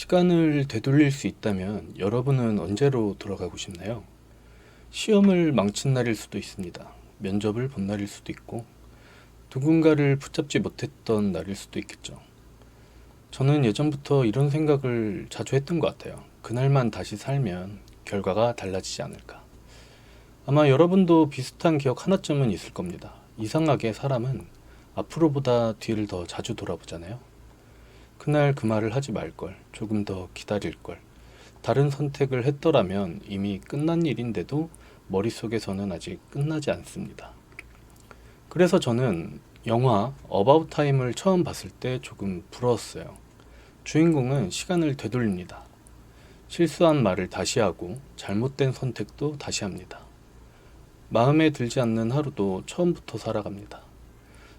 시간을 되돌릴 수 있다면 여러분은 언제로 돌아가고 싶나요? 시험을 망친 날일 수도 있습니다. 면접을 본 날일 수도 있고, 누군가를 붙잡지 못했던 날일 수도 있겠죠. 저는 예전부터 이런 생각을 자주 했던 것 같아요. 그날만 다시 살면 결과가 달라지지 않을까. 아마 여러분도 비슷한 기억 하나쯤은 있을 겁니다. 이상하게 사람은 앞으로보다 뒤를 더 자주 돌아보잖아요. 그날 그 말을 하지 말걸, 조금 더 기다릴걸, 다른 선택을 했더라면 이미 끝난 일인데도 머릿속에서는 아직 끝나지 않습니다. 그래서 저는 영화 어바웃 타임을 처음 봤을 때 조금 부러웠어요. 주인공은 시간을 되돌립니다. 실수한 말을 다시 하고 잘못된 선택도 다시 합니다. 마음에 들지 않는 하루도 처음부터 살아갑니다.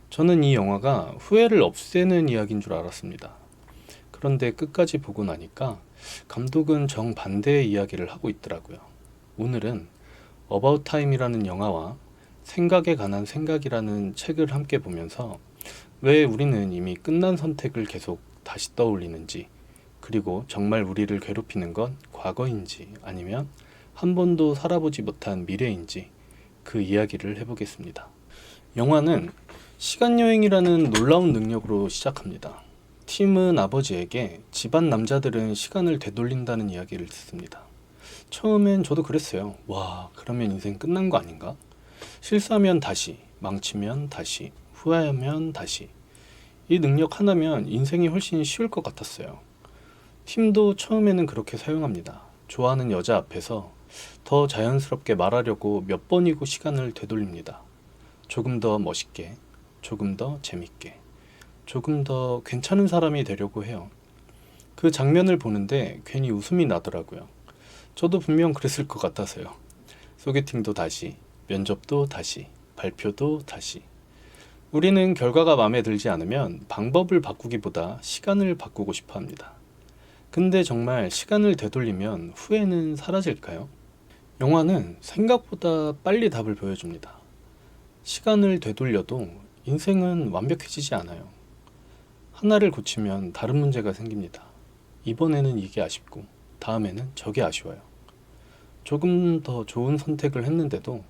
저는 이 영화가 후회를 없애는 이야기인 줄 알았습니다. 그런데 끝까지 보고 나니까 감독은 정반대의 이야기를 하고 있더라고요. 오늘은 어바웃 타임이라는 영화와 생각에 관한 생각이라는 책을 함께 보면서 왜 우리는 이미 끝난 선택을 계속 다시 떠올리는지, 그리고 정말 우리를 괴롭히는 건 과거인지 아니면 한 번도 살아보지 못한 미래인지 그 이야기를 해보겠습니다. 영화는 시간여행이라는 놀라운 능력으로 시작합니다. 팀은 아버지에게 집안 남자들은 시간을 되돌린다는 이야기를 듣습니다. 처음엔 저도 그랬어요. 와, 그러면 인생 끝난 거 아닌가? 실수하면 다시, 망치면 다시, 후회하면 다시. 이 능력 하나면 인생이 훨씬 쉬울 것 같았어요. 팀도 처음에는 그렇게 사용합니다. 좋아하는 여자 앞에서 더 자연스럽게 말하려고 몇 번이고 시간을 되돌립니다. 조금 더 멋있게, 조금 더 재밌게, 조금 더 괜찮은 사람이 되려고 해요. 그 장면을 보는데 괜히 웃음이 나더라고요. 저도 분명 그랬을 것 같아서요. 소개팅도 다시, 면접도 다시, 발표도 다시. 우리는 결과가 마음에 들지 않으면 방법을 바꾸기보다 시간을 바꾸고 싶어 합니다. 근데 정말 시간을 되돌리면 후회는 사라질까요? 영화는 생각보다 빨리 답을 보여줍니다. 시간을 되돌려도 인생은 완벽해지지 않아요. 하나를 고치면 다른 문제가 생깁니다. 이번에는 이게 아쉽고 다음에는 저게 아쉬워요. 조금 더 좋은 선택을 했는데도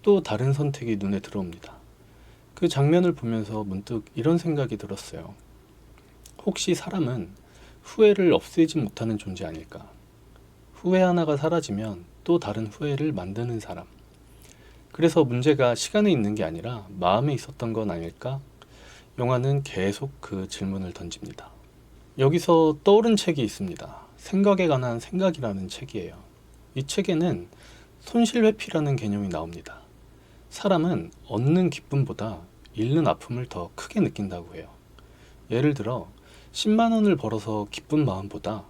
또 다른 선택이 눈에 들어옵니다. 그 장면을 보면서 문득 이런 생각이 들었어요. 혹시 사람은 후회를 없애지 못하는 존재 아닐까? 후회 하나가 사라지면 또 다른 후회를 만드는 사람. 그래서 문제가 시간에 있는 게 아니라 마음에 있었던 건 아닐까? 영화는 계속 그 질문을 던집니다. 여기서 떠오른 책이 있습니다. 생각에 관한 생각이라는 책이에요. 이 책에는 손실회피라는 개념이 나옵니다. 사람은 얻는 기쁨보다 잃는 아픔을 더 크게 느낀다고 해요. 예를 들어 10만 원을 벌어서 기쁜 마음보다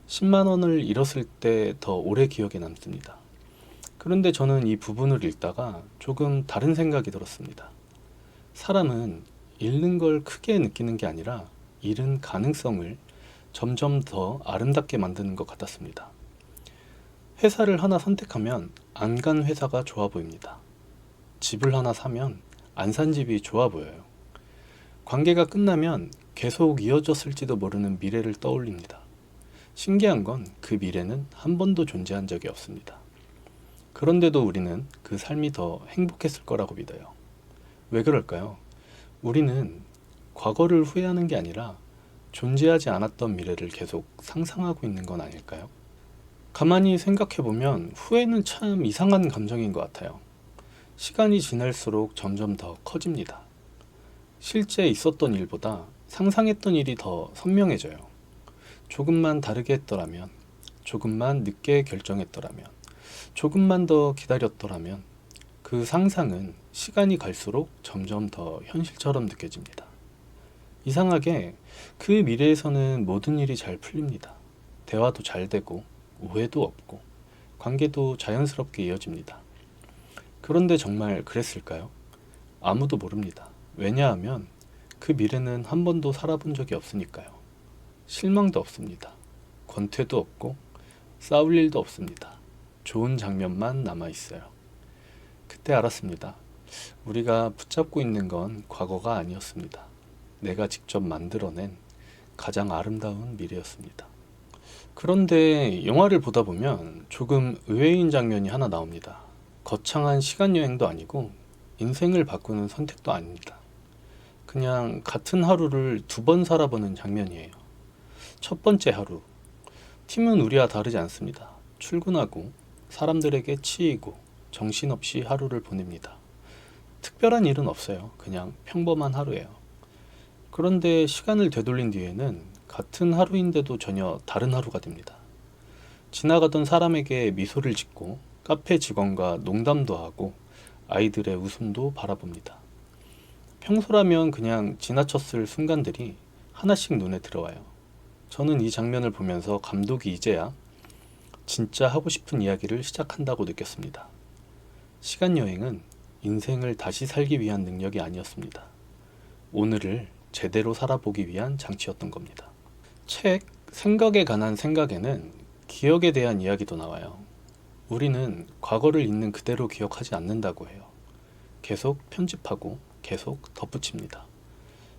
10만 원을 잃었을 때 더 오래 기억에 남습니다. 그런데 저는 이 부분을 읽다가 조금 다른 생각이 들었습니다. 사람은 잃는 걸 크게 느끼는 게 아니라 잃은 가능성을 점점 더 아름답게 만드는 것 같았습니다. 회사를 하나 선택하면 안 간 회사가 좋아 보입니다. 집을 하나 사면 안 산 집이 좋아 보여요. 관계가 끝나면 계속 이어졌을지도 모르는 미래를 떠올립니다. 신기한 건 그 미래는 한 번도 존재한 적이 없습니다. 그런데도 우리는 그 삶이 더 행복했을 거라고 믿어요. 왜 그럴까요? 우리는 과거를 후회하는 게 아니라 존재하지 않았던 미래를 계속 상상하고 있는 건 아닐까요? 가만히 생각해보면 후회는 참 이상한 감정인 것 같아요. 시간이 지날수록 점점 더 커집니다. 실제 있었던 일보다 상상했던 일이 더 선명해져요. 조금만 다르게 했더라면, 조금만 늦게 결정했더라면, 조금만 더 기다렸더라면, 그 상상은 시간이 갈수록 점점 더 현실처럼 느껴집니다. 이상하게 그 미래에서는 모든 일이 잘 풀립니다. 대화도 잘 되고, 오해도 없고, 관계도 자연스럽게 이어집니다. 그런데 정말 그랬을까요? 아무도 모릅니다. 왜냐하면 그 미래는 한 번도 살아본 적이 없으니까요. 실망도 없습니다. 권태도 없고 싸울 일도 없습니다. 좋은 장면만 남아있어요. 그때 알았습니다. 우리가 붙잡고 있는 건 과거가 아니었습니다. 내가 직접 만들어낸 가장 아름다운 미래였습니다. 그런데 영화를 보다 보면 조금 의외인 장면이 하나 나옵니다. 거창한 시간 여행도 아니고 인생을 바꾸는 선택도 아닙니다. 그냥 같은 하루를 두 번 살아보는 장면이에요. 첫 번째 하루. 팀은 우리와 다르지 않습니다. 출근하고 사람들에게 치이고 정신없이 하루를 보냅니다. 특별한 일은 없어요. 그냥 평범한 하루예요. 그런데 시간을 되돌린 뒤에는 같은 하루인데도 전혀 다른 하루가 됩니다. 지나가던 사람에게 미소를 짓고 카페 직원과 농담도 하고 아이들의 웃음도 바라봅니다. 평소라면 그냥 지나쳤을 순간들이 하나씩 눈에 들어와요. 저는 이 장면을 보면서 감독이 이제야 진짜 하고 싶은 이야기를 시작한다고 느꼈습니다. 시간 여행은 인생을 다시 살기 위한 능력이 아니었습니다. 오늘을 제대로 살아보기 위한 장치였던 겁니다. 책 생각에 관한 생각에는 기억에 대한 이야기도 나와요. 우리는 과거를 있는 그대로 기억하지 않는다고 해요. 계속 편집하고 계속 덧붙입니다.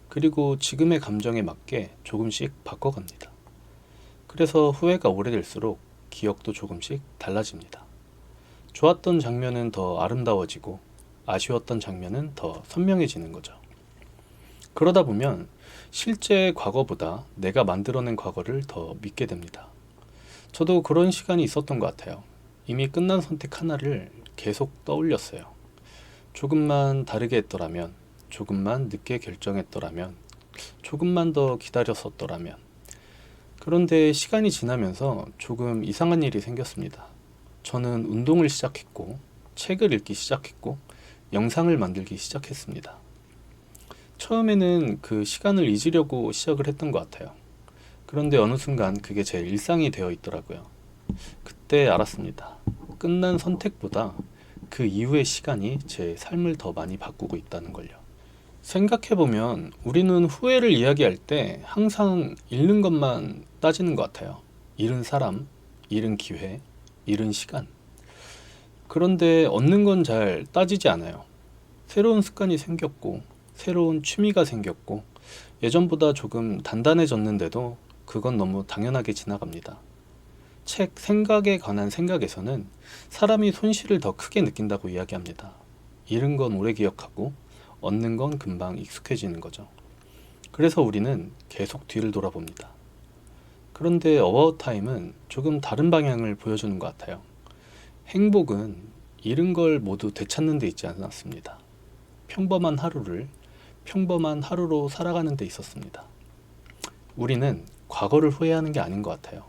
그리고 지금의 감정에 맞게 조금씩 바꿔갑니다. 그래서 후회가 오래될수록 기억도 조금씩 달라집니다. 좋았던 장면은 더 아름다워지고 아쉬웠던 장면은 더 선명해지는 거죠. 그러다 보면 실제 과거보다 내가 만들어낸 과거를 더 믿게 됩니다. 저도 그런 시간이 있었던 것 같아요. 이미 끝난 선택 하나를 계속 떠올렸어요. 조금만 다르게 했더라면, 조금만 늦게 결정했더라면, 조금만 더 기다렸었더라면. 그런데 시간이 지나면서 조금 이상한 일이 생겼습니다. 저는 운동을 시작했고, 책을 읽기 시작했고, 영상을 만들기 시작했습니다. 처음에는 그 시간을 잊으려고 시작을 했던 것 같아요. 그런데 어느 순간 그게 제 일상이 되어 있더라고요. 그때 알았습니다. 끝난 선택보다 그 이후의 시간이 제 삶을 더 많이 바꾸고 있다는 걸요. 생각해보면 우리는 후회를 이야기할 때 항상 잃는 것만 따지는 것 같아요. 잃은 사람, 잃은 기회, 잃은 시간. 그런데 얻는 건 잘 따지지 않아요. 새로운 습관이 생겼고, 새로운 취미가 생겼고, 예전보다 조금 단단해졌는데도 그건 너무 당연하게 지나갑니다. 책 생각에 관한 생각에서는 사람이 손실을 더 크게 느낀다고 이야기합니다. 잃은 건 오래 기억하고 얻는 건 금방 익숙해지는 거죠. 그래서 우리는 계속 뒤를 돌아봅니다. 그런데 어바웃 타임은 조금 다른 방향을 보여주는 것 같아요. 행복은 잃은 걸 모두 되찾는 데 있지 않았습니다. 평범한 하루를 평범한 하루로 살아가는 데 있었습니다. 우리는 과거를 후회하는 게 아닌 것 같아요.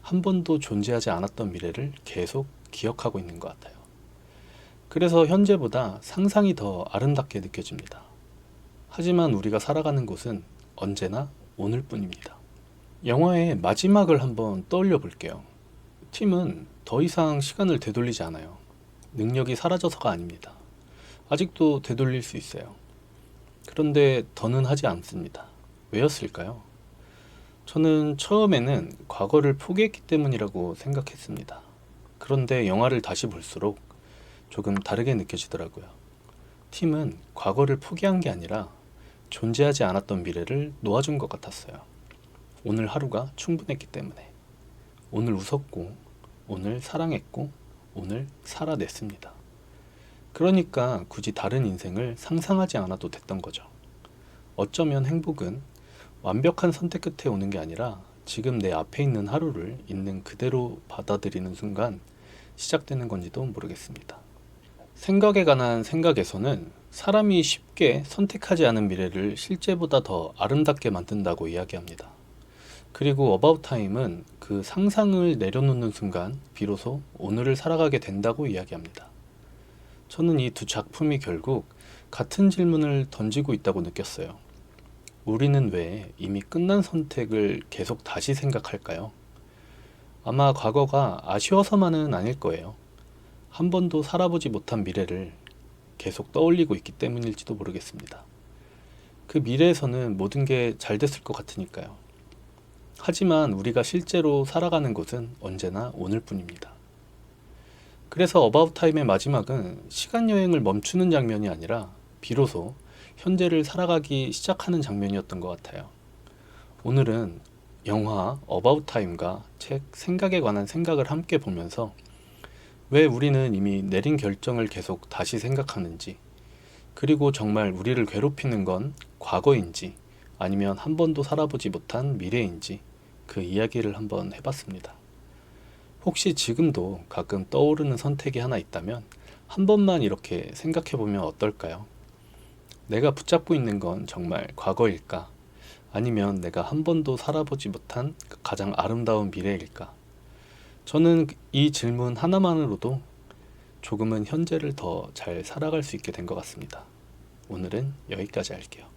한 번도 존재하지 않았던 미래를 계속 기억하고 있는 것 같아요. 그래서 현재보다 상상이 더 아름답게 느껴집니다. 하지만 우리가 살아가는 곳은 언제나 오늘뿐입니다. 영화의 마지막을 한번 떠올려 볼게요. 팀은 더 이상 시간을 되돌리지 않아요. 능력이 사라져서가 아닙니다. 아직도 되돌릴 수 있어요. 그런데 더는 하지 않습니다. 왜였을까요? 저는 처음에는 과거를 포기했기 때문이라고 생각했습니다. 그런데 영화를 다시 볼수록 조금 다르게 느껴지더라고요. 팀은 과거를 포기한 게 아니라 존재하지 않았던 미래를 놓아준 것 같았어요. 오늘 하루가 충분했기 때문에. 오늘 웃었고, 오늘 사랑했고, 오늘 살아냈습니다. 그러니까 굳이 다른 인생을 상상하지 않아도 됐던 거죠. 어쩌면 행복은 완벽한 선택 끝에 오는 게 아니라 지금 내 앞에 있는 하루를 있는 그대로 받아들이는 순간 시작되는 건지도 모르겠습니다. 생각에 관한 생각에서는 사람이 쉽게 선택하지 않은 미래를 실제보다 더 아름답게 만든다고 이야기합니다. 그리고 어바웃 타임은 그 상상을 내려놓는 순간 비로소 오늘을 살아가게 된다고 이야기합니다. 저는 이 두 작품이 결국 같은 질문을 던지고 있다고 느꼈어요. 우리는 왜 이미 끝난 선택을 계속 다시 생각할까요? 아마 과거가 아쉬워서만은 아닐 거예요. 한 번도 살아보지 못한 미래를 계속 떠올리고 있기 때문일지도 모르겠습니다. 그 미래에서는 모든 게 잘 됐을 것 같으니까요. 하지만 우리가 실제로 살아가는 곳은 언제나 오늘뿐입니다. 그래서 어바웃 타임의 마지막은 시간 여행을 멈추는 장면이 아니라 비로소 현재를 살아가기 시작하는 장면이었던 것 같아요. 오늘은 영화 어바웃 타임과 책 생각에 관한 생각을 함께 보면서 왜 우리는 이미 내린 결정을 계속 다시 생각하는지, 그리고 정말 우리를 괴롭히는 건 과거인지 아니면 한 번도 살아보지 못한 미래인지 그 이야기를 한번 해봤습니다. 혹시 지금도 가끔 떠오르는 선택이 하나 있다면 한 번만 이렇게 생각해보면 어떨까요? 내가 붙잡고 있는 건 정말 과거일까? 아니면 내가 한 번도 살아보지 못한 가장 아름다운 미래일까? 저는 이 질문 하나만으로도 조금은 현재를 더 잘 살아갈 수 있게 된 것 같습니다. 오늘은 여기까지 할게요.